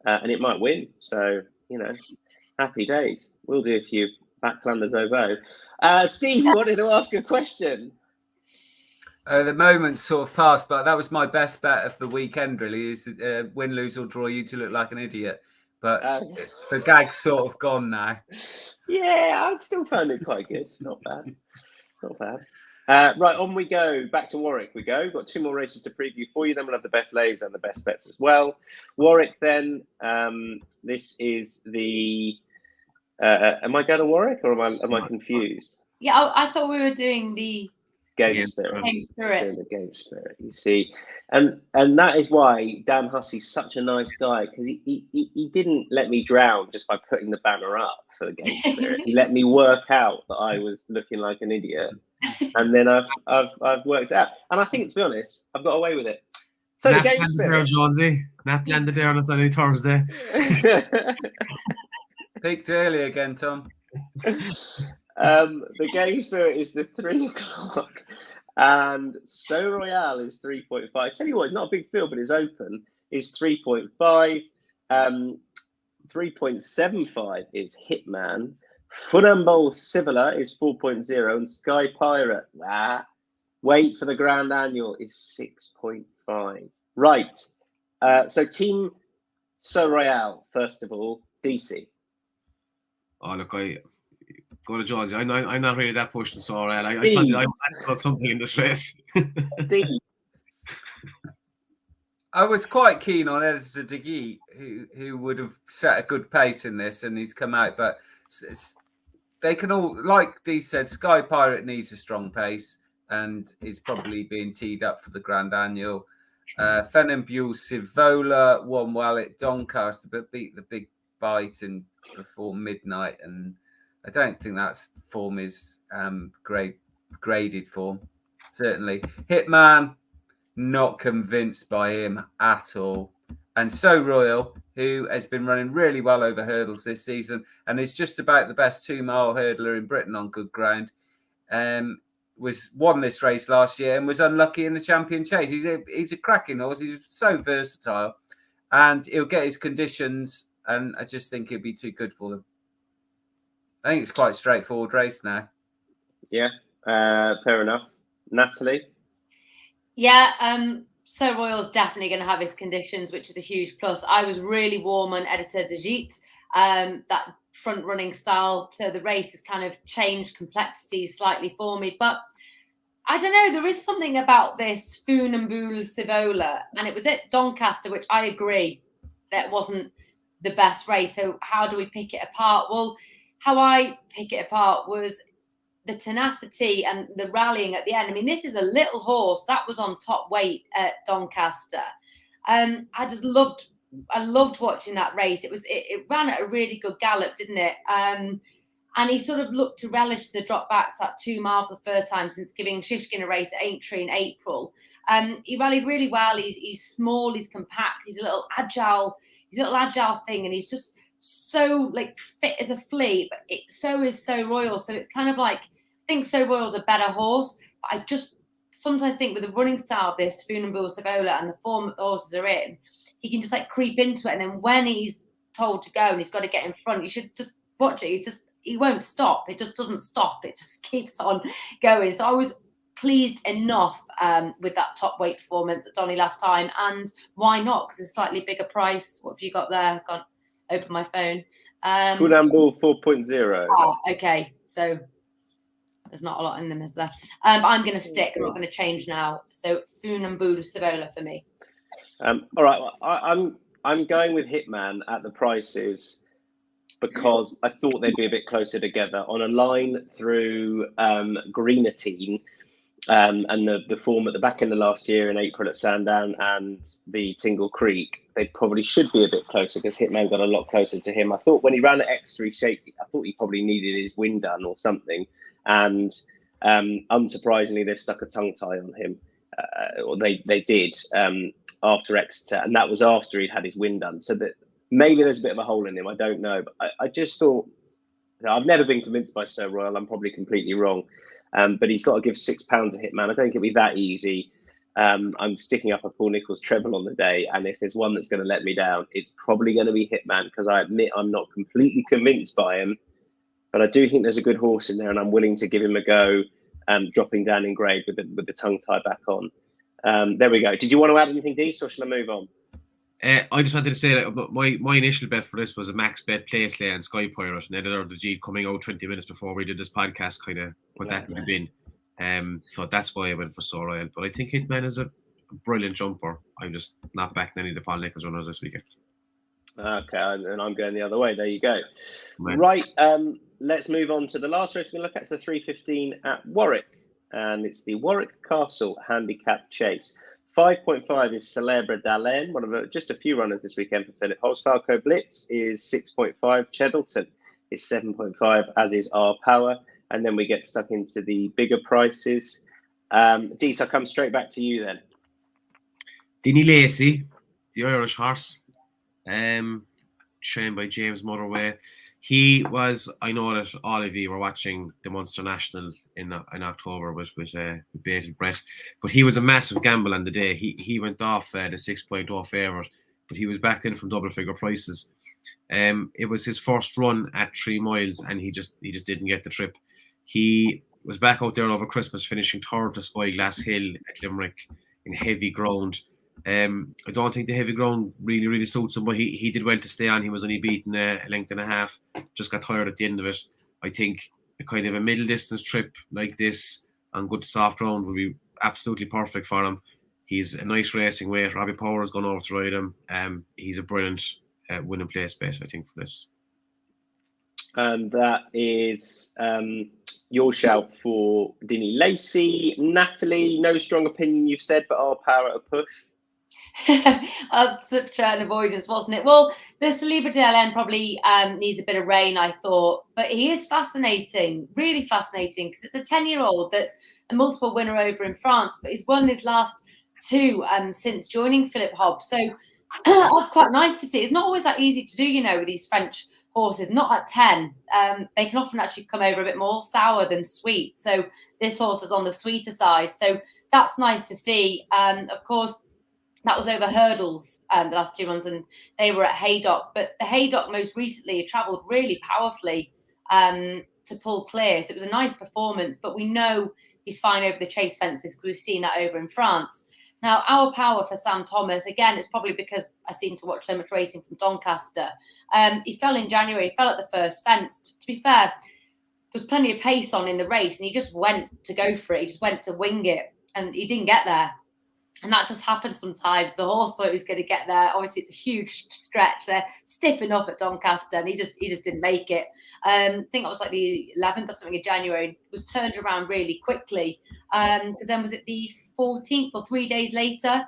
and it might win. So happy days. We'll do if you back Clanderzobo. Steve, you wanted to ask a question. The moment's sort of passed, but that was my best bet of the weekend. Really, is win, lose or draw. You to look like an idiot, but the gag's sort of gone now. Yeah, I still found it quite good. Not bad. Right, on we go. Back to Warwick we go. We've got 2 more races to preview for you. Then we'll have the best lays and the best bets as well. Warwick then. This is the... am I going to Warwick, or am I confused? Yeah, I thought we were doing the... Game Spirit. The Game Spirit, you see. And that is why Dan Hussey's such a nice guy, because he didn't let me drown just by putting the banner up for the Game Spirit. He let me work out that I was looking like an idiot. and then I've worked it out. And I think, to be honest, I've got away with it. So the game spirit, Jonesy. Nap landed there on a Sunday, Thursday. Peaked early again, Tom. The game spirit is the 3 o'clock, and So Royale is 3.5. Tell you what, it's not a big field, but it's open. It's 3.5. 3.75 is Hitman. Funambule Cibola is 4.0, and Sky Pirate, wait for the Grand Annual, is 6.5. Right. So Team So Royale, first of all, Deasy. Oh, look, I go to George. I'm not really that pushed in So Royale. I got something in this race. Steve. I was quite keen on Editor Deasy, who would have set a good pace in this, and he's come out. But they can all, like Dee said, Sky Pirate needs a strong pace and is probably being teed up for the Grand Annual. Funambule Cibola won well at Doncaster, but beat the Big Bite before midnight, and I don't think that form is graded form. Certainly, Hitman. Not convinced by him at all. And So Royal, who has been running really well over hurdles this season and is just about the best 2-mile hurdler in Britain on good ground, won this race last year and was unlucky in the Champion Chase. He's a cracking horse. He's so versatile, and he'll get his conditions, and I just think he'll be too good for them. I think it's quite a straightforward race now. Yeah, fair enough. Natalie? Yeah, So Royal's definitely going to have his conditions, which is a huge plus. I was really warm on Editor Deasy, that front-running style. So the race has kind of changed complexity slightly for me. But I don't know, there is something about this Funambule Cibola, and it was at Doncaster, which I agree that wasn't the best race. So how do we pick it apart? Well, how I pick it apart was the tenacity and the rallying at the end. I mean, this is a little horse that was on top weight at Doncaster. I loved watching that race. It ran at a really good gallop, didn't it? And he sort of looked to relish the drop back to that 2 mile for the first time since giving Shishkin a race at Aintree in April. He rallied really well. He's small, he's compact, he's a little agile thing, and he's just so like fit as a flea. But so is So Royal. So it's kind of like, I think So Royal's a better horse, but I just sometimes think with the running style of this Funambule Cibola and the form that the horses are in, he can just like creep into it, and then when he's told to go and he's got to get in front, you should just watch it. He won't stop. It just doesn't stop. It just keeps on going. So I was pleased enough with that top weight performance at Donny last time, and why not? Because it's a slightly bigger price. What have you got there? Can't open my phone. Funambule 4.0. Oh, okay. So there's not a lot in them, is there? I'm going to stick. I'm not going to change now. So Funambule Cibola for me. All right. Well, I'm going with Hitman at the prices because I thought they'd be a bit closer together on a line through Greenatine and the form at the back end of last year in April at Sandown and the Tingle Creek. They probably should be a bit closer because Hitman got a lot closer to him. I thought when he ran at Exeter, I thought he probably needed his wind done or something. And unsurprisingly, they've stuck a tongue tie on him, or they did after Exeter, and that was after he'd had his wind done. So that maybe there's a bit of a hole in him. I don't know, but I just thought, I've never been convinced by So Royal. I'm probably completely wrong, but he's got to give £6 a Hitman. I don't think it'll be that easy. I'm sticking up a Paul Nicholls treble on the day, and if there's one that's going to let me down, it's probably going to be Hitman, because I admit I'm not completely convinced by him. But I do think there's a good horse in there, and I'm willing to give him a go, dropping down in grade with the tongue tie back on. There we go. Did you want to add anything, Dees, or shall I move on? I just wanted to say that my initial bet for this was a max bet Placelay and Sky Pirate, and Editor Deasy coming out 20 minutes before we did this podcast kind of put that in the bin. So that's why I went for So Royal. But I think Hitman is a brilliant jumper. I'm just not backing any of the Paul Nicholls runners this weekend. Okay, and I'm going the other way. There you go. Right. Let's move on to the last race we're going to look at. It's the 3:15 at Warwick, and it's the Warwick Castle Handicap Chase. 5.5 is Célèbre d'Alain, one of just a few runners this weekend for Philip Holtz. Falco Blitz is 6.5. Cheddleton is 7.5, as is Our Power. and then we get stuck into the bigger prices. Deasy, I'll come straight back to you then. Deasy, the Irish horse, trained by James Motherway. He was, I know that all of you were watching the Munster National in October with Bated Brett, but he was a massive gamble on the day. He went off the 6.0 favourite, but he was backed in from double figure prices. It was his first run at 3 miles, and he just didn't get the trip. He was back out there over Christmas, finishing third to Spyglass Hill at Limerick in heavy ground. I don't think the heavy ground really suits him, but he did well to stay on. He was only beaten a length and a half, just got tired at the end of it. I think a kind of a middle distance trip like this on good soft ground would be absolutely perfect for him. He's a nice racing weight. Robbie Power has gone over to ride him. He's a brilliant winning place bet, I think, for this. And that is your shout for Dinny Lacey. Natalie, no strong opinion, you've said, but our power at a push. That's such an avoidance, wasn't it? Well, the Celebrity LN probably needs a bit of rain, I thought, but he is fascinating, really fascinating, because it's a 10-year-old that's a multiple winner over in France, but he's won his last 2 since joining Philip Hobbs. So that's quite nice to see. It's not always that easy to do, with these French horses, not at 10. They can often actually come over a bit more sour than sweet. So this horse is on the sweeter side. So that's nice to see. Of course, that was over hurdles the last 2 runs, and they were at Haydock. But the Haydock most recently travelled really powerfully to pull clear. So it was a nice performance, but we know he's fine over the chase fences because we've seen that over in France. Now, our power for Sam Thomas, again, it's probably because I seem to watch so much racing from Doncaster. He fell in January, he fell at the first fence. To be fair, there was plenty of pace on in the race, and he just went to go for it. He just went to wing it, and he didn't get there. And that just happens sometimes. The horse thought he was going to get there. Obviously, it's a huge stretch. They're stiff enough at Doncaster, and he just didn't make it. I think it was like the 11th or something of January. It was turned around really quickly. Because then was it the 14th or 3 days later?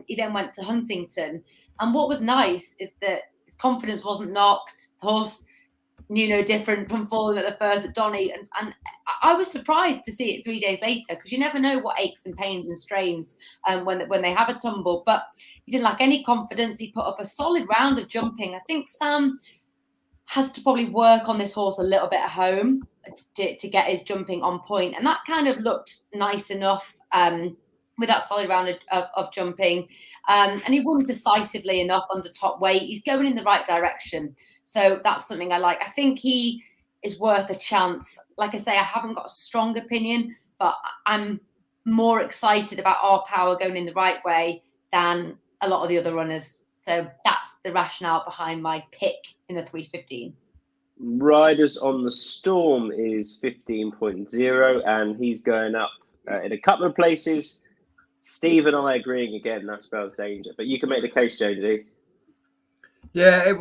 He then went to Huntington. And what was nice is that his confidence wasn't knocked. The horse knew no different from falling at the first at Donny. And I was surprised to see it 3 days later, because you never know what aches and pains and strains when they have a tumble. But he didn't lack any confidence. He put up a solid round of jumping. I think Sam has to probably work on this horse a little bit at home to get his jumping on point. And that kind of looked nice enough with that solid round of jumping. And he won decisively enough under top weight. He's going in the right direction. So that's something I like. I think he is worth a chance. Like I say, I haven't got a strong opinion, but I'm more excited about our power going in the right way than a lot of the other runners. So that's the rationale behind my pick in the 3:15. Riders on the Storm is 15.0, and he's going up in a couple of places. Steve and I agreeing again, that spells danger. But you can make the case, Jonesy. Yeah,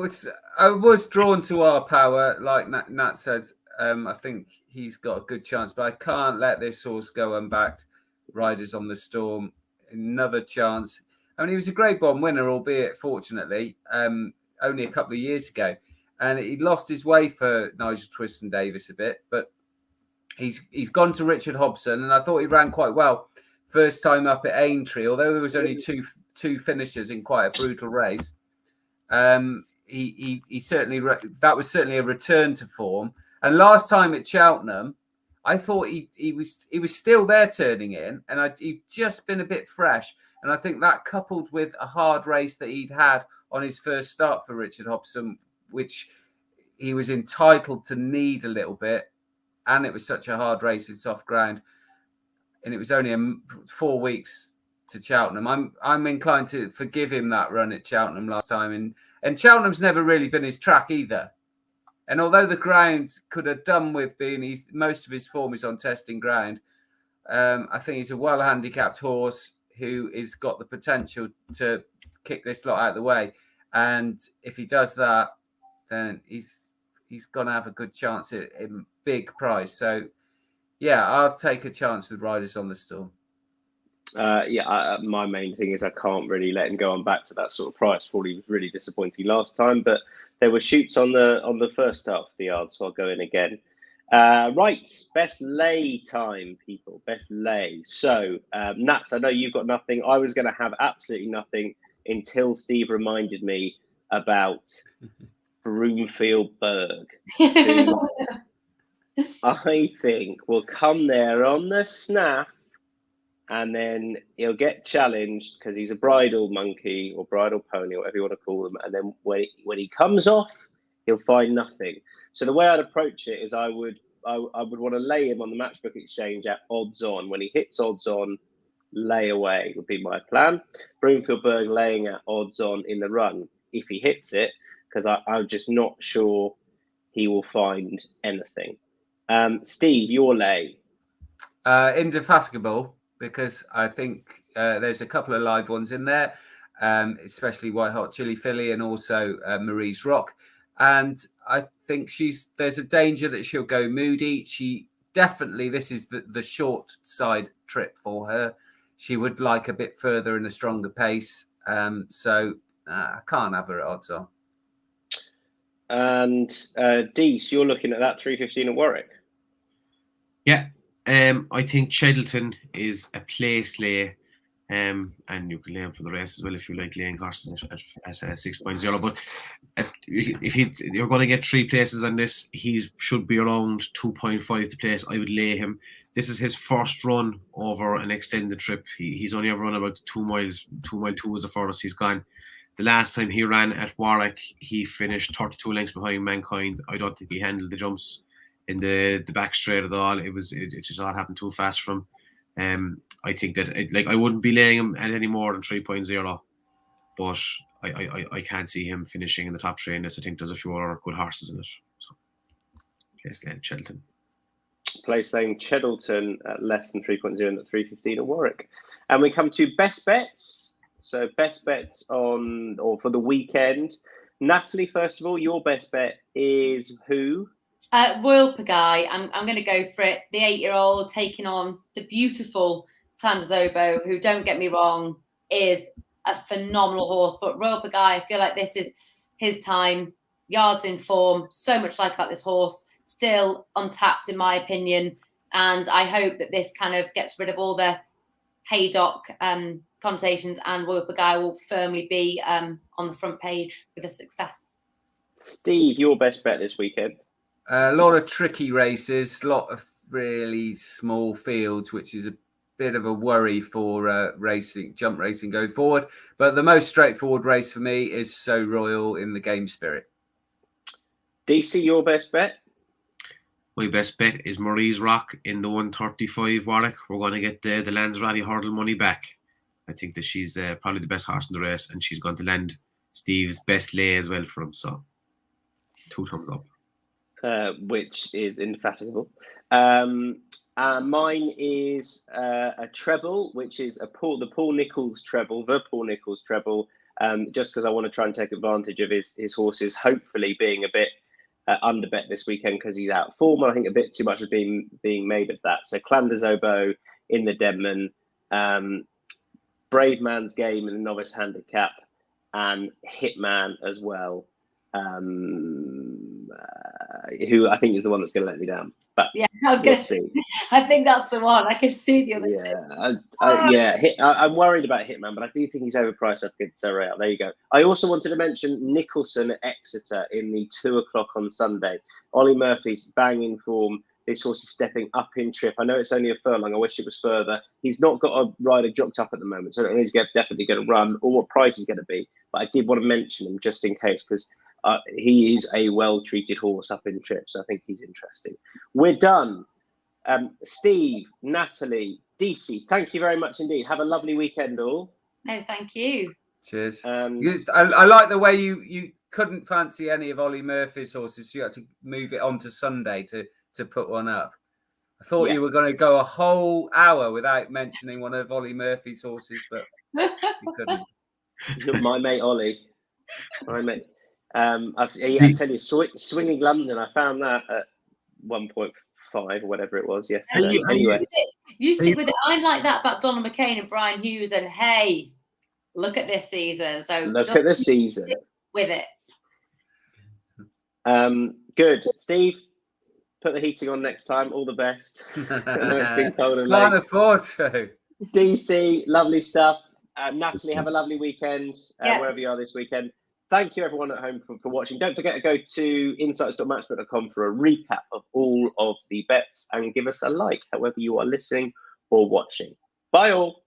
I was drawn to our power, like Nat said. I think he's got a good chance, but I can't let this horse go unbacked. Riders on the Storm, another chance. I mean, he was a Grade 1 winner, albeit fortunately, only a couple of years ago. And he lost his way for Nigel Twiston-Davies a bit, but he's gone to Richard Hobson, and I thought he ran quite well first time up at Aintree, although there was only two finishers in quite a brutal race. He certainly, that was certainly a return to form. And last time at Cheltenham, I thought he was still there turning in, and he'd just been a bit fresh. And I think that, coupled with a hard race that he'd had on his first start for Richard Hobson, which he was entitled to need a little bit, and it was such a hard race in soft ground, and it was only 4 weeks to Cheltenham. I'm inclined to forgive him that run at Cheltenham last time, and Cheltenham's never really been his track either. And although the ground could have done with being most of his form is on testing ground, I think he's a well handicapped horse who has got the potential to kick this lot out of the way. And if he does that, then he's going to have a good chance at a big prize. So, yeah, I'll take a chance with Riders on the Storm. My main thing is I can't really let him go on back to that sort of price. Probably was really disappointing last time, but there were shoots on the first start of the yard, so I'll go in again. Right, best lay time, people. Best lay. So, Nats, I know you've got nothing. I was going to have absolutely nothing until Steve reminded me about Broomfield Berg, who I think will come there on the snap, and then he'll get challenged because he's a bridle monkey or bridle pony, whatever you want to call them. And then when he comes off, he'll find nothing. So the way I'd approach it is I would want to lay him on the Matchbook exchange at odds on. When he hits odds on, lay away would be my plan. Broomfield Berg laying at odds on in the run if he hits it, because I'm just not sure he will find anything. Steve, your lay. Indefatigable, because I think there's a couple of live ones in there, especially White Hot Chili Filly and also Marie's Rock. And I think there's a danger that she'll go moody. She definitely, this is the short side trip for her. She would like a bit further and a stronger pace. So I can't have her at odds on. And Dease, you're looking at that 3:15 at Warwick. Yeah, I think Cheddleton is a place lay, and you can lay him for the race as well if you like laying horses at 6.0. But if you're going to get 3 places on this, he should be around 2.5 to place. I would lay him. This is his first run over an extended trip. He's only ever run about 2 miles. 2 mile 2 was the furthest he's gone. The last time he ran at Warwick, he finished 32 lengths behind Mankind. I don't think he handled the jumps in the back straight at all. It just all happened too fast for him. I think that I wouldn't be laying him at any more than 3.0, but I can't see him finishing in the top 3 in this. I think there's a few other good horses in it. So place laying Cheddleton. Place laying Cheddleton at less than 3.0 and at 3:15 at Warwick. And we come to best bets. So best bets on or for the weekend. Natalie, first of all, your best bet is who? Royal Pagaille. I'm going to go for it. The 8-year-old taking on the beautiful Flanders Oboe, who, don't get me wrong, is a phenomenal horse. But Royal Pagaille, I feel like this is his time. Yards in form. So much like about this horse. Still untapped, in my opinion. And I hope that this kind of gets rid of all the haydock conversations, and Royal Pagaille will firmly be on the front page with a success. Steve, your best bet this weekend? A lot of tricky races, a lot of really small fields, which is a bit of a worry for jump racing going forward. But the most straightforward race for me is So Royal in the Game Spirit. Deasy, your best bet? My best bet is Marie's Rock in the 135 Warwick. We're going to get the Lanzarote hurdle money back. I think that she's probably the best horse in the race, and she's going to land Steve's best lay as well for him. So 2 thumbs up. Which is indefatigable. Mine is a treble, which is the Paul Nicholls treble, just because I want to try and take advantage of his horses, hopefully being a bit underbet this weekend because he's out of form. I think a bit too much is being made of that. So Flanders Oboe in the Denman, Brave Man's Game in the Novice Handicap, and Hitman as well. Who I think is the one that's going to let me down. But yeah, I was going to say, I think that's the one. I can see the other two. I'm worried about Hitman, but I do think he's overpriced up against Surreal. There you go. I also wanted to mention Nicholson at Exeter in the 2 o'clock on Sunday. Ollie Murphy's banging form. This horse is stepping up in trip. I know it's only a furlong. I wish it was further. He's not got a rider dropped up at the moment, so I don't know if he's definitely going to run or what price he's going to be. But I did want to mention him just in case, because he is a well-treated horse up in trip, so I think he's interesting. We're done. Steve, Natalie, Deasy, thank you very much indeed. Have a lovely weekend, all. No, thank you. Cheers. I like the way you couldn't fancy any of Ollie Murphy's horses, so you had to move it on to Sunday to put one up. I thought you were going to go a whole hour without mentioning one of Ollie Murphy's horses, but you couldn't. My mate Ollie. My mate. I tell you, Swinging London, I found that at 1.5 or whatever it was yesterday. Anyway. You stick with it. I'm like that about Donald McCain and Brian Hughes, and hey, look at this season. So look at the season. With it. Good. Steve? Put the heating on next time. All the best. I know it's been cold and Can't late. afford to. DC, lovely stuff. Natalie, have a lovely weekend wherever you are this weekend. Thank you, everyone at home, for watching. Don't forget to go to insights.matchbook.com for a recap of all of the bets and give us a like, however you are listening or watching. Bye all.